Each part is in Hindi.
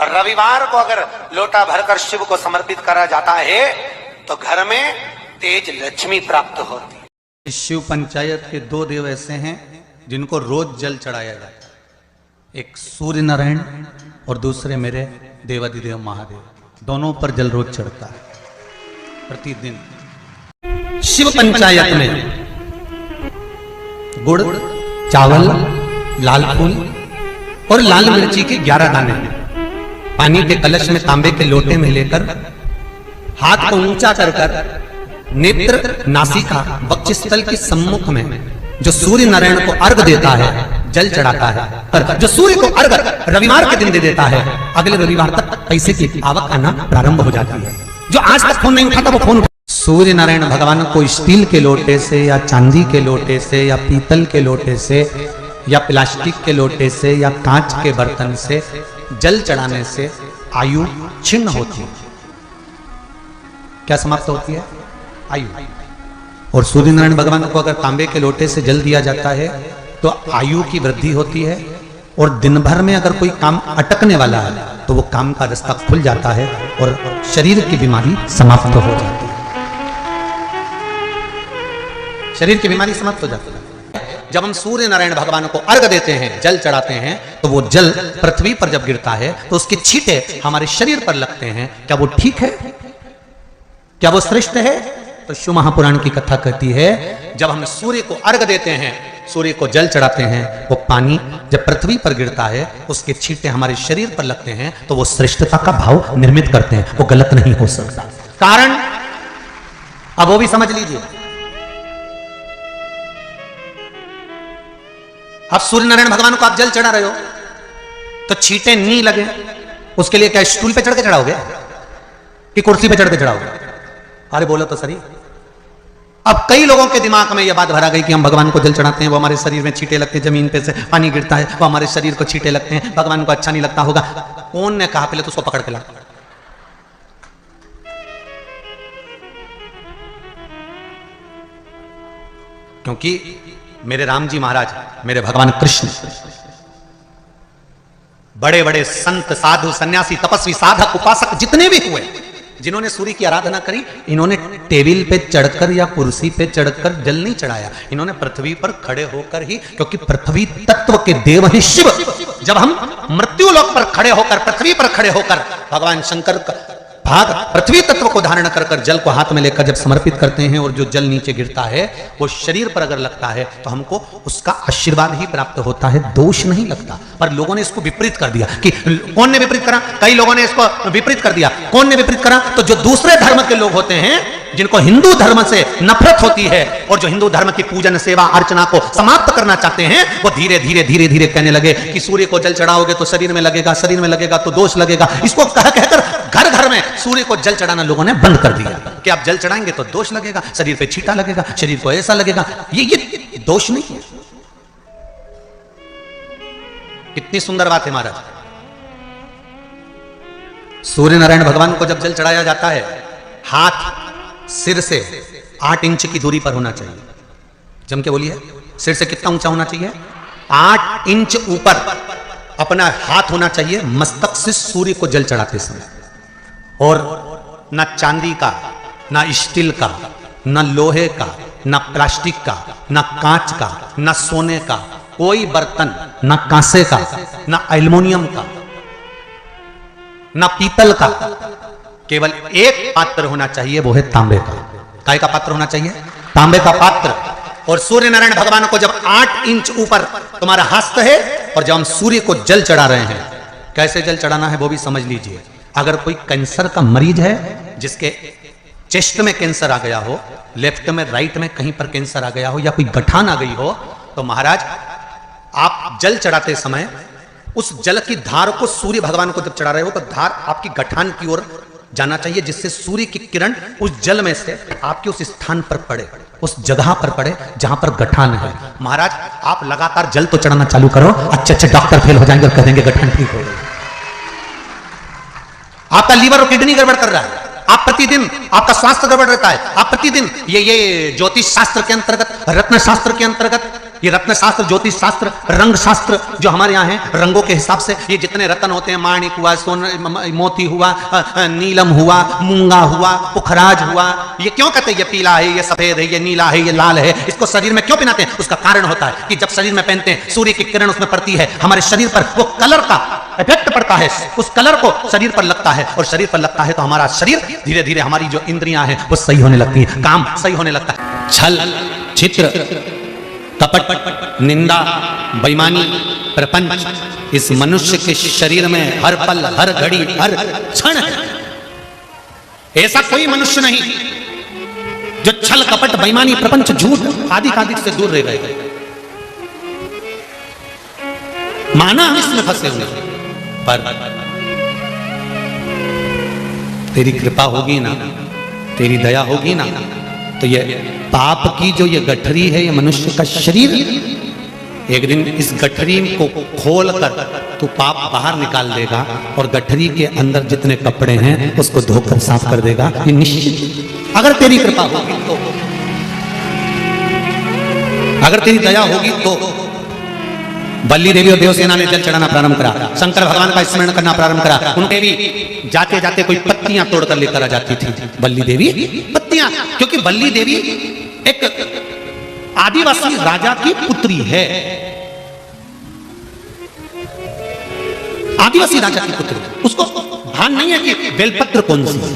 रविवार को अगर लोटा भरकर शिव को समर्पित करा जाता है तो घर में तेज लक्ष्मी प्राप्त होती है। शिव पंचायत के दो देव ऐसे हैं जिनको रोज जल चढ़ाया जाता है, एक सूर्य नारायण और दूसरे मेरे देवादिदेव महादेव। दोनों पर जल रोज चढ़ता है प्रतिदिन। शिव पंचायत में गुड़, चावल, लाल फूल और लाल मिर्ची के 11 दाने पानी के कलश में तांबे के लोटे में लेकर हाथ को ऊंचा कर नेत्र, नासिका, वक्षस्थल के सम्मुख में जो सूर्य नारायण को अर्घ देता है, जल चढ़ाता है, पर जो सूर्य को अर्घ रविवार के दिन दे देता है, अगले रविवार तक पैसे की आवक आना प्रारंभ हो जाती है। जो आज तक फोन नहीं उठाता वो फोन उठा। सूर्य नारायण भगवान को स्टील के लोटे से या चांदी के लोटे से या पीतल के लोटे से या प्लास्टिक के लोटे से या कांच के बर्तन से जल चढ़ाने से आयु छिन्न होती है। क्या समाप्त होती है? आयु। और सूर्य नारायण भगवान को अगर तांबे के लोटे से जल दिया जाता है तो आयु की वृद्धि होती है, और दिन भर में अगर कोई काम अटकने वाला है तो वो काम का रास्ता खुल जाता है और शरीर की बीमारी समाप्त हो जाती है। शरीर की बीमारी समाप्त हो जाती है। जब हम सूर्य नारायण भगवान को अर्घ देते हैं, जल चढ़ाते हैं, तो वो जल पृथ्वी पर जब गिरता है तो उसके छींटे हमारे शरीर पर लगते हैं। क्या वो ठीक है? क्या वो श्रेष्ठ है? तो शिव महापुराण की कथा कहती है जब हम सूर्य को अर्घ देते हैं, सूर्य को जल चढ़ाते हैं, वो पानी जब पृथ्वी पर गिरता है उसके छींटे हमारे शरीर पर लगते हैं तो वो श्रेष्ठता का भाव निर्मित करते हैं। वो गलत नहीं हो सकता। कारण अब वो भी समझ लीजिए। अब सूर्य नारायण भगवान को आप जल चढ़ा रहे हो तो छींटे नहीं लगे, उसके लिए क्या स्टूल पे चढ़ के चढ़ाओगे कि कुर्सी पे चढ़ के चढ़ाओगे? अरे बोलो तो सही। अब कई लोगों के दिमाग में यह बात भरा गई कि हम भगवान को जल चढ़ाते हैं, वो हमारे शरीर में छींटे लगते हैं, जमीन पे से पानी गिरता है, वो हमारे शरीर को छींटे लगते हैं, भगवान को अच्छा नहीं लगता होगा। कौन ने कहा? पहले तो उसको पकड़ के ला। क्योंकि मेरे राम जी महाराज, मेरे भगवान कृष्ण, बड़े बड़े संत, साधु, सन्यासी, तपस्वी, साधक, उपासक जितने भी हुए, जिन्होंने सूर्य की आराधना करी, इन्होंने टेबल पे चढ़कर या कुर्सी पे चढ़कर जल नहीं चढ़ाया। इन्होंने पृथ्वी पर खड़े होकर ही, क्योंकि पृथ्वी तत्व के देव है शिव। जब हम मृत्यु लोक पर खड़े होकर, पृथ्वी पर खड़े होकर भगवान शंकर का भाग पृथ्वी तत्व को धारण कर कर जल को हाथ में लेकर जब समर्पित करते हैं और जो जल नीचे गिरता है वो शरीर पर अगर लगता है तो हमको उसका आशीर्वाद ही प्राप्त होता है, दोष नहीं लगता। पर लोगों ने इसको विपरीत कर दिया। कि कौन ने विपरीत करा? कई लोगों ने इसको विपरीत कर दिया। कौन ने विपरीत करा? तो जो दूसरे धर्म के लोग होते हैं, जिनको हिंदू धर्म से नफरत होती है और जो हिंदू धर्म की पूजन, सेवा, अर्चना को समाप्त करना चाहते हैं, वो धीरे धीरे धीरे धीरे कहने लगे कि सूर्य को जल चढ़ाओगे तो शरीर में लगेगा, शरीर में लगेगा तो दोष लगेगा। इसको कह कहकर घर घर में सूर्य को जल चढ़ाना लोगों ने बंद कर दिया कि आप जल चढ़ाएंगे तो दोष लगेगा, शरीर पे छींटा लगेगा, शरीर को ऐसा लगेगा। ये दोष नहीं है। कितनी सुंदर बात है महाराज। सूर्य नारायण भगवान को जब जल चढ़ाया जाता है, हाथ सिर से 8 इंच की दूरी पर होना चाहिए। जम के बोलिए, सिर से कितना ऊंचा होना चाहिए? 8 इंच ऊपर अपना हाथ होना चाहिए मस्तक से सूर्य को जल चढ़ाते समय। और ना चांदी का, ना स्टील का, ना लोहे का, ना प्लास्टिक का, ना कांच का, ना सोने का कोई बर्तन, ना कांसे का, ना एल्युमिनियम का, ना पीतल का, केवल एक पात्र होना चाहिए, वो है तांबे का। काय का पात्र होना चाहिए? तांबे का पात्र। और सूर्य नारायण भगवान को जब 8 इंच ऊपर तुम्हारा हस्त है और जब हम सूर्य को जल चढ़ा रहे हैं, कैसे जल चढ़ाना है वो भी समझ लीजिए। अगर कोई कैंसर का मरीज है, जिसके चेस्ट में कैंसर आ गया हो, लेफ्ट में, राइट में कहीं पर कैंसर आ गया हो, या कोई गठान आ गई हो, तो महाराज आप जल चढ़ाते समय उस जल की धार को सूर्य भगवान को जब चढ़ा रहे हो तो धार आपकी गठान की ओर जाना चाहिए, जिससे सूर्य की किरण उस जल में से आपके उस स्थान पर पड़े, उस जगह पर पड़े जहां पर गठान है। महाराज आप लगातार जल तो चढ़ाना चालू करो, अच्छे अच्छे डॉक्टर फेल हो जाएंगे और कह देंगे गठान ठीक हो गई। आपका लीवर और किडनी गड़बड़ कर रहा है, आप प्रतिदिन, आपका स्वास्थ्य गड़बड़ रहता है, आप प्रतिदिन ये ज्योतिष शास्त्र के अंतर्गत, रत्न शास्त्र के अंतर्गत ये रत्न शास्त्र, ज्योतिष शास्त्र, रंग शास्त्र जो हमारे यहाँ है, रंगों के हिसाब से ये जितने रत्न होते हैं, माणिक हुआ, मोती हुआ, नीलम हुआ, मूंगा हुआ, पुखराज हुआ, ये क्यों कहते हैं ये पीला है, ये सफेद है, ये नीला है, ये लाल है, इसको शरीर में क्यों पहनाते हैं? उसका कारण होता है कि जब शरीर में पहनते हैं सूर्य की किरण उसमें पड़ती है, हमारे शरीर पर वो कलर का इफेक्ट पड़ता है, उस कलर को शरीर पर लगता है, और शरीर पर लगता है तो हमारा शरीर धीरे धीरे, हमारी जो इंद्रियां हैं वो सही होने लगती है, काम सही होने लगता है। छल, चित्र, कपट, निंदा, बेईमानी, प्रपंच इस मनुष्य के शरीर में हर पल, हर घड़ी, हर क्षण है। ऐसा कोई मनुष्य नहीं जो छल, कपट, बेईमानी, प्रपंच, झूठ आदि आदि से दूर रह गए। माना हम इसमें फंसे हुए, पर तेरी कृपा होगी ना, तेरी दया होगी ना, तो ये पाप की जो ये गठरी है, ये मनुष्य का शरीर, एक दिन इस गठरी को खोल कर तू पाप बाहर निकाल देगा, और गठरी के अंदर जितने कपड़े हैं उसको धोकर साफ कर देगा, ये निश्चित। अगर तेरी कृपा होगी तो, अगर तेरी दया होगी तो। बल्ली देवी और देवसेना ने जल चढ़ाना प्रारंभ करा, शंकर भगवान का स्मरण करना प्रारंभ करा। उनके भी जाते जाते कोई पत्तियां तोड़कर लेकर आ जाती थी बल्ली देवी, पत्तियां, क्योंकि बल्ली देवी एक आदिवासी राजा की पुत्री है, आदिवासी राजा की पुत्री, उसको भान नहीं है कि बेलपत्र कौन सी।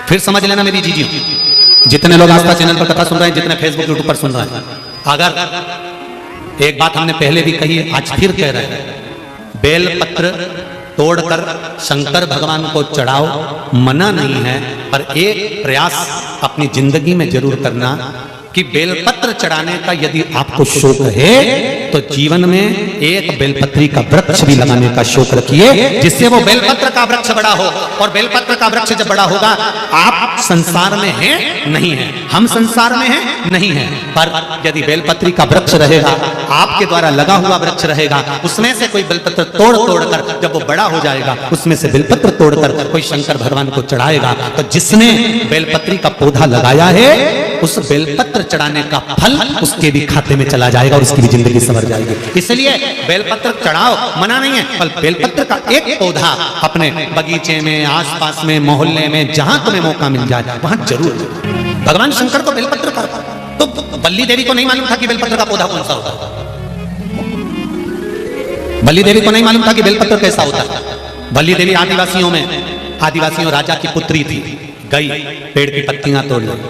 फिर समझ लेना मेरी जीजी, जितने लोग आस्था चैनल पर कथा सुन रहे हैं, जितने फेसबुक यूट्यूब पर सुन रहे हैं, अगर एक बात हमने पहले भी कही है, आज फिर कह रहे हैं, बेलपत्र तोड़कर शंकर भगवान को चढ़ाओ, मना नहीं है, पर एक प्रयास अपनी जिंदगी में जरूर करना कि बेलपत्र चढ़ाने का यदि आपको शौक है तो जीवन में एक बेलपत्री का वृक्ष भी लगाने का शौक रखिए, जिससे वो बेलपत्र का वृक्ष बड़ा हो। और बेलपत्र का वृक्ष जब बड़ा होगा, आप संसार में हैं नहीं है, हम संसार में हैं नहीं है, पर यदि बेलपत्री का वृक्ष रहेगा, आपके द्वारा लगा हुआ वृक्ष रहेगा, उसमें से कोई बेलपत्र तोड़ कर जब वो बड़ा हो जाएगा, उसमें से बेलपत्र तोड़कर कोई शंकर भगवान को चढ़ाएगा, तो जिसने बेलपत्री का पौधा लगाया है, उस बेलपत्र चढ़ाने का फल उसके भी खाते में चला जाएगा और उसकी भी जिंदगी संवर जाएगी। इसलिए बेलपत्र चढ़ाओ, मना नहीं है, पर बेलपत्र का एक पौधा अपने बगीचे में, आसपास में, मोहल्ले में, जहां तुम्हें मौका मिल जाए वहां जरूर। भगवान शंकर को बेलपत्र का, तो बल्ली देवी को नहीं मालूम था कि बेलपत्र का पौधा कौन सा होता है, बल्ली देवी को नहीं मालूम था कि बेलपत्र कैसा होता है। बल्ली देवी आदिवासियों राजा की पुत्री थी, गई पेड़ की पत्तियां तोड़ लाई,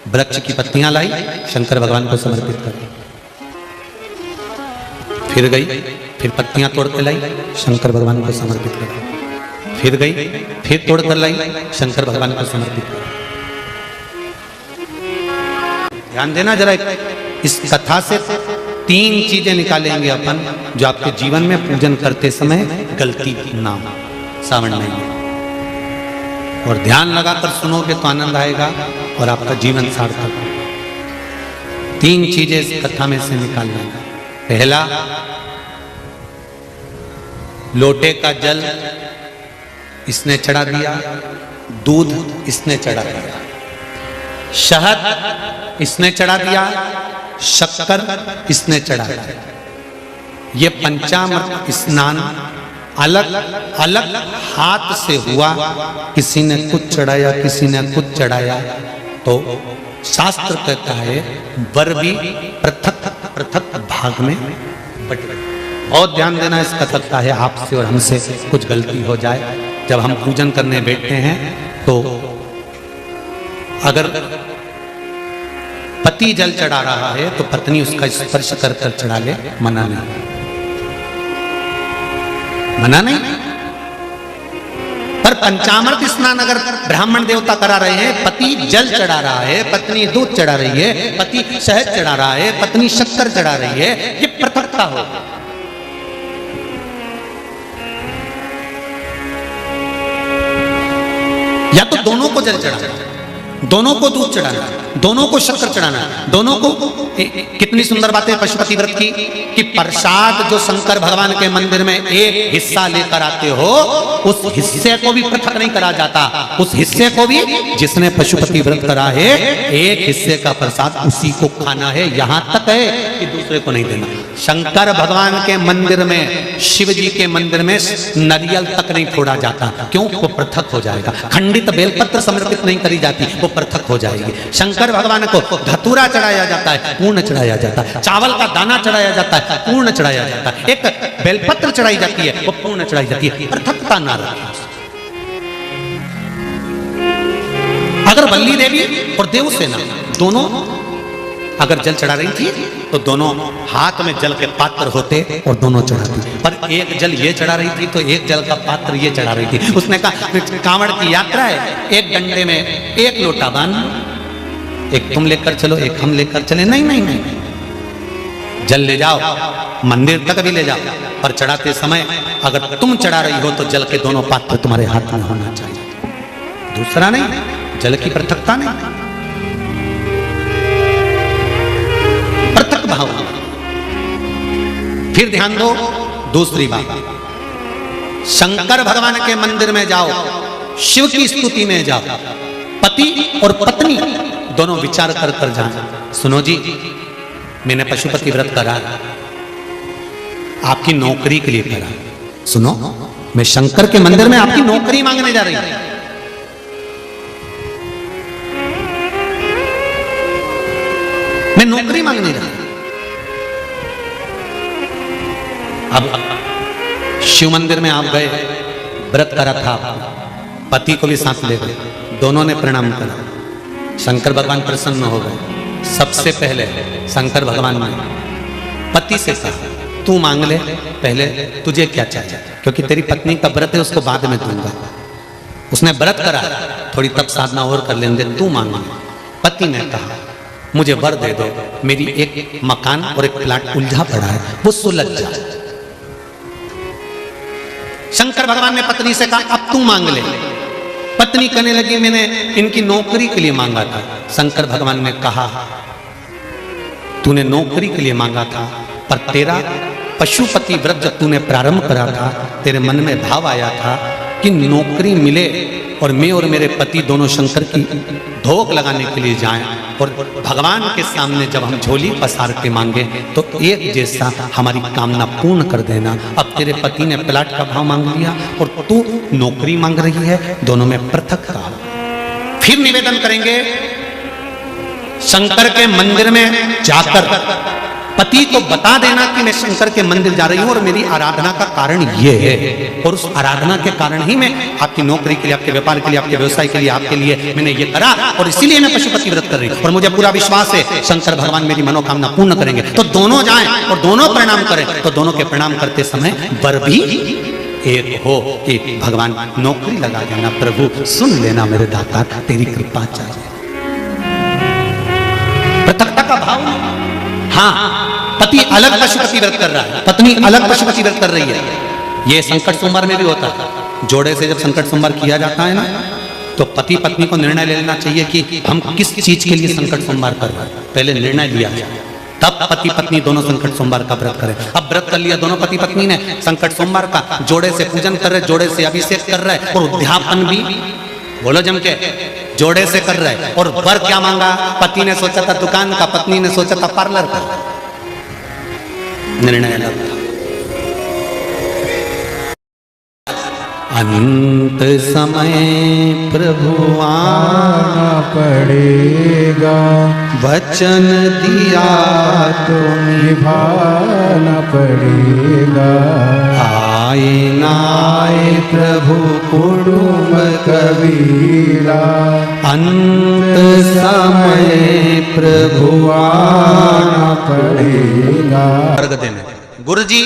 वृक्ष की पत्तियां लाई, शंकर भगवान को समर्पित कर दी, फिर गई, फिर पत्तियां तोड़ कर लाई, शंकर भगवान को समर्पित कर दी, फिर गई, फिर तोड़ कर लाई, शंकर भगवान को समर्पित कर दी। ध्यान देना जरा, इस कथा से 3 चीजें निकालेंगे अपन, जो आपके जीवन में पूजन करते समय गलती ना हो सावन महीने, और ध्यान लगाकर सुनोगे तो आनंद आएगा और आपका जीवन सार्थक होगा। 3 चीजें इस कथा में से निकालना है। पहला, लोटे का जल इसने चढ़ा दिया, दूध इसने चढ़ा दिया, शहद इसने चढ़ा दिया, शक्कर इसने चढ़ा दिया। ये पंचामृत स्नान अलग अलग हाथ से हुआ, किसी ने कुछ चढ़ाया, किसी ने कुछ चढ़ाया, तो शास्त्र कहता है वर भी पृथक पृथक भाग में बटे। और ध्यान देना, इस कथा है आपसे और हमसे कुछ गलती हो जाए, जब हम पूजन करने बैठते हैं तो अगर पति जल चढ़ा रहा है तो पत्नी उसका स्पर्श कर कर चढ़ा ले, मना नहीं, मना नहीं। पर पंचामृत स्नान अगर ब्राह्मण देवता करा रहे हैं, पति जल चढ़ा रहा है, पत्नी दूध चढ़ा रही है, पति शहद चढ़ा रहा है, पत्नी शक्कर चढ़ा रही है, ये पृथकता हो। या तो दोनों को जल चढ़ा, दोनों को दूध चढ़ाना, दोनों को शक्कर चढ़ाना, दोनों को कितनी सुंदर बात है पशुपति व्रत की कि प्रसाद जो शंकर भगवान के मंदिर में एक हिस्सा लेकर आते हो, उस हिस्से को भी पृथक नहीं करा जाता। उस हिस्से को भी जिसने पशुपति व्रत करा है, एक हिस्से का प्रसाद उसी को खाना है, यहां तक है कि दूसरे को नहीं देना। शंकर भगवान के मंदिर में, शिव जी के मंदिर में नारियल तक नहीं फोड़ा जाता। क्यों? वो पृथक हो जाएगा। खंडित बेलपत्र समर्पित नहीं करी जाती, वो पृथक हो जाएगी। शंकर भगवान को धतूरा चढ़ाया जाता है, पूर्ण चढ़ाया जाता है। चावल का दाना चढ़ाया जाता है, पूर्ण चढ़ाया जाता है। एक बेलपत्र चढ़ाई जाती है, वो पूर्ण चढ़ाई जाती है। पृथकता ना रखें। अगर बल्ली देवी और देवसेना दोनों अगर जल चढ़ा रही थी तो दोनों हाथ में जल के पात्र होते और दोनों चढ़ाती, पर एक जल ये चढ़ा रही थी तो एक जल का पात्र ये चढ़ा रही थी। उसने कहा कांवड़ की यात्रा है, एक डंडे में एक लोटा बांध, एक तुम लेकर चलो, एक हम लेकर चले। नहीं नहीं नहीं, जल ले जाओ, मंदिर तक भी ले जाओ, पर चढ़ाते समय अगर तुम चढ़ा रही हो तो जल के दोनों पात्र तुम्हारे हाथ में होना चाहिए, दूसरा नहीं। जल की पृथकता नहीं, पृथक भाव। फिर ध्यान दो दूसरी बात, शंकर भगवान के मंदिर में जाओ, शिव की स्तुति में जाओ, पति और पत्नी दोनों विचार कर कर जाना। सुनो जी, मैंने पशुपति व्रत करा, आपकी नौकरी के लिए करा। सुनो, मैं शंकर के मंदिर में आपकी नौकरी मांगने जा रही हूं। मैं नौकरी मांगने जा रही। अब शिव मंदिर में आप गए, व्रत करा था, पति को भी साथ ले गए, दोनों ने प्रणाम करा, शंकर भगवान प्रसन्न हो गए। सबसे पहले शंकर भगवान ने पति से कहा तू मांग ले, पहले तुझे क्या चाहिए, क्योंकि तेरी पत्नी का व्रत है, उसको बाद में दूंगा। उसने व्रत करा, थोड़ी तप साधना और कर लेंगे, तू मांग। पति ने कहा मुझे वर दे दो, मेरी एक मकान और एक प्लाट उलझा पड़ा है, वो सुलझ जाए। शंकर भगवान ने पत्नी से कहा अब तू मांग ले। पत्नी कहने लगी मैंने इनकी नौकरी के लिए मांगा था। शंकर भगवान ने कहा तूने नौकरी के लिए मांगा था, पर तेरा पशुपति व्रत जब तूने प्रारंभ करा था, तेरे मन में भाव आया था कि नौकरी मिले और मैं और मेरे पति दोनों शंकर की धोख लगाने के लिए जाएं, और भगवान के सामने जब हम झोली पसार के मांगे तो एक जैसा हमारी कामना पूर्ण कर देना। अब तेरे पति ने प्लाट का भाव मांग लिया और तू नौकरी मांग रही है, दोनों में पृथकता। फिर निवेदन करेंगे शंकर के मंदिर में जाकर पति को बता देना कि मैं शंकर के मंदिर जा रही हूं और मेरी आराधना का कारण ये है, और उस आराधना के कारण ही मैं आपकी नौकरी के लिए, आपके व्यापार के लिए, आपके व्यवसाय के लिए, आपके लिए मैंने ये करा, और इसीलिए मैं पशुपति व्रत कर रही हूं, और मुझे पूरा विश्वास है शंकर भगवान मेरी मनोकामना पूर्ण करेंगे। तो दोनों जाएं और दोनों प्रणाम करें, तो दोनों के प्रणाम करते समय वर भी एक हो कि भगवान नौकरी लगा देना, प्रभु सुन लेना मेरे दाता, तेरी कृपा चाहिए। पृथकता का भाव। हाँ, पति अलग पशुपति व्रत कर रहा है, पत्नी अलग पशुपति व्रत कर रही है। ये संकट सोमवार में भी होता है। जोड़े से जब संकट सोमवार किया जाता है ना, तो पति पत्नी को निर्णय ले लेना चाहिए कि हम किस चीज के लिए संकट सोमवार कर रहे हैं। पहले निर्णय लिया जाए, तब पति पत्नी दोनों संकट सोमवार का व्रत करें। अब व्रत कर लिया दोनों पति पत्नी ने संकट सोमवार का, जोड़े से पूजन कर रहे, जोड़े से अभिषेक कर रहे, और उद्यापन भी बोलो जम के जोड़े से कर रहे। और वर क्या मांगा? पति ने सोचा था दुकान का, पत्नी ने सोचा था पार्लर का। निर्णय अलग था। अंत समय प्रभु आना पड़ेगा, वचन दिया तो निभाना पड़ेगा। आए नाए प्रभु कुटुंब कबीरा, अंत समय प्रभु आना पड़ेगा। अर्घ देने गुरु जी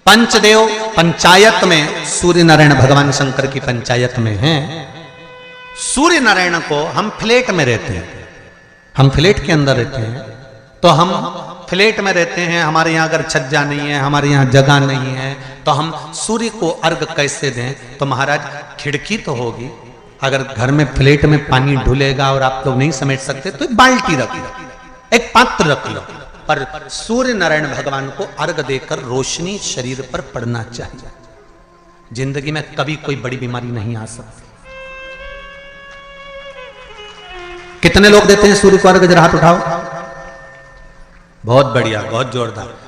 पंचदेव पंचायत में सूर्य नारायण भगवान शंकर की पंचायत में हैं। सूर्य नारायण को हम फ्लैट में रहते हैं, हम फ्लैट के अंदर रहते हैं, तो हम फ्लैट में रहते हैं, हमारे यहाँ अगर छज्जा नहीं है, हमारे यहाँ जगह नहीं है, तो हम सूर्य को अर्घ कैसे दें? तो महाराज खिड़की तो होगी, अगर घर में प्लेट में पानी ढुलेगा और आप लोग नहीं समेट सकते तो एक बाल्टी रख लो, एक पात्र रख लो, पर सूर्य नारायण भगवान को अर्घ देकर रोशनी शरीर पर पड़ना चाहिए। जिंदगी में कभी कोई बड़ी बीमारी नहीं आ सकती। कितने लोग देते हैं सूर्य को अर्घ? जरा हाथ उठाओ। बहुत बढ़िया, बहुत जोरदार।